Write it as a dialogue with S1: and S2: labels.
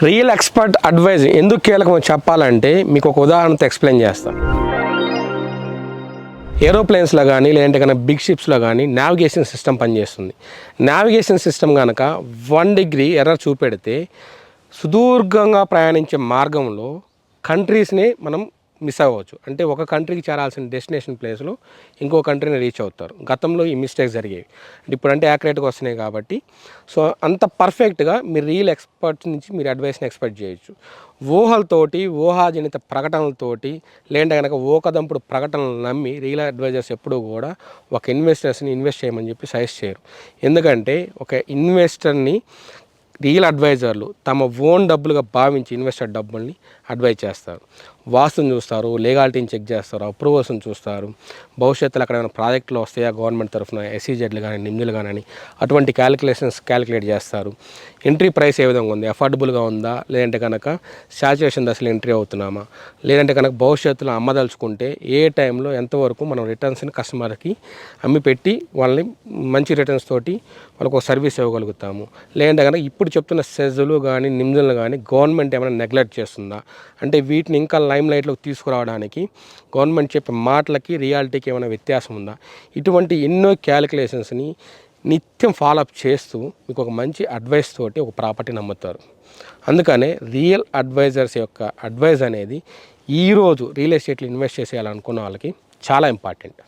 S1: Real expert advise ఎందుకు కీలకమో చెప్పాలంటే మీకు ఒక ఉదాహరణతో ఎక్స్ప్లెయిన్ చేస్తాను. ఏరోప్లేన్స్లో కానీ లేదంటే కనుక బిగ్ షిప్స్లో కానీ నావిగేషన్ సిస్టమ్ పనిచేస్తుంది. నావిగేషన్ సిస్టమ్ కనుక 1 డిగ్రీ ఎర్రర్ చూపెడితే సుదీర్ఘంగా ప్రయాణించే మార్గంలో కంట్రీస్ని మనం మిస్ అవ్వచ్చు. అంటే ఒక కంట్రీకి చేరాల్సిన డెస్టినేషన్ ప్లేస్లో ఇంకో కంట్రీని రీచ్ అవుతారు. గతంలో ఈ మిస్టేక్స్ జరిగేవి. ఇప్పుడంటే యాక్యురేట్గా వస్తున్నాయి కాబట్టి సో అంత పర్ఫెక్ట్గా మీరు రియల్ ఎక్స్పర్ట్స్ నుంచి మీరు అడ్వైస్ని ఎక్స్పెక్ట్ చేయొచ్చు. ఊహలతోటి ఊహాజనిత ప్రకటనలతోటి లేదంటే కనుక ఊకదంపుడు ప్రకటనలు నమ్మి రియల్ అడ్వైజర్స్ ఎప్పుడూ కూడా ఒక ఇన్వెస్టర్స్ని ఇన్వెస్ట్ చేయమని చెప్పి సజెస్ట్ చేయరు. ఎందుకంటే ఒక ఇన్వెస్టర్ని రియల్ అడ్వైజర్లు తమ ఓన్ డబ్బులుగా భావించి ఇన్వెస్టర్ డబ్బుల్ని అడ్వైజ్ చేస్తారు. వాస్తుని చూస్తారు, లీగాలిటీని చెక్ చేస్తారు, అప్రూవల్స్ని చూస్తారు, భవిష్యత్తులో అక్కడ ఏమైనా ప్రాజెక్టులు వస్తాయా గవర్నమెంట్ తరఫున ఎస్ఈజెడ్లు కానీ నిమ్దులు కానీ అటువంటి క్యాలిక్యులేట్ చేస్తారు. ఎంట్రీ ప్రైస్ ఏ విధంగా ఉంది, అఫోర్డబుల్గా ఉందా, లేదంటే కనుక శాచురేషన్ దశలో ఎంట్రీ అవుతున్నామా, లేదంటే కనుక భవిష్యత్తులో అమ్మదలుచుకుంటే ఏ టైంలో ఎంతవరకు మనం రిటర్న్స్ని కస్టమర్కి అమ్మి పెట్టి వాళ్ళని మంచి రిటర్న్స్ తోటి వాళ్ళకు ఒక సర్వీస్ ఇవ్వగలుగుతాము, లేదంటే కనుక ఇప్పుడు చెప్తున్న సెజ్లు కానీ నిమ్దులు కానీ గవర్నమెంట్ ఏమైనా నెగ్లెక్ట్ చేస్తుందా, అంటే వీటిని ఇంకా లైమ్ లైట్లోకి తీసుకురావడానికి గవర్నమెంట్ చెప్పే మాటలకి రియాలిటీకి ఏమైనా వ్యత్యాసం ఉందా, ఇటువంటి ఎన్నో క్యాలిక్యులేషన్స్ని నిత్యం ఫాలోఅప్ చేస్తూ మీకు ఒక మంచి అడ్వైస్ తోటి ఒక ప్రాపర్టీని అమ్ముతారు. అందుకనే రియల్ అడ్వైజర్స్ యొక్క అడ్వైజ్ అనేది ఈరోజు రియల్ ఎస్టేట్లో ఇన్వెస్ట్ చేసేయాలనుకున్న వాళ్ళకి చాలా ఇంపార్టెంట్.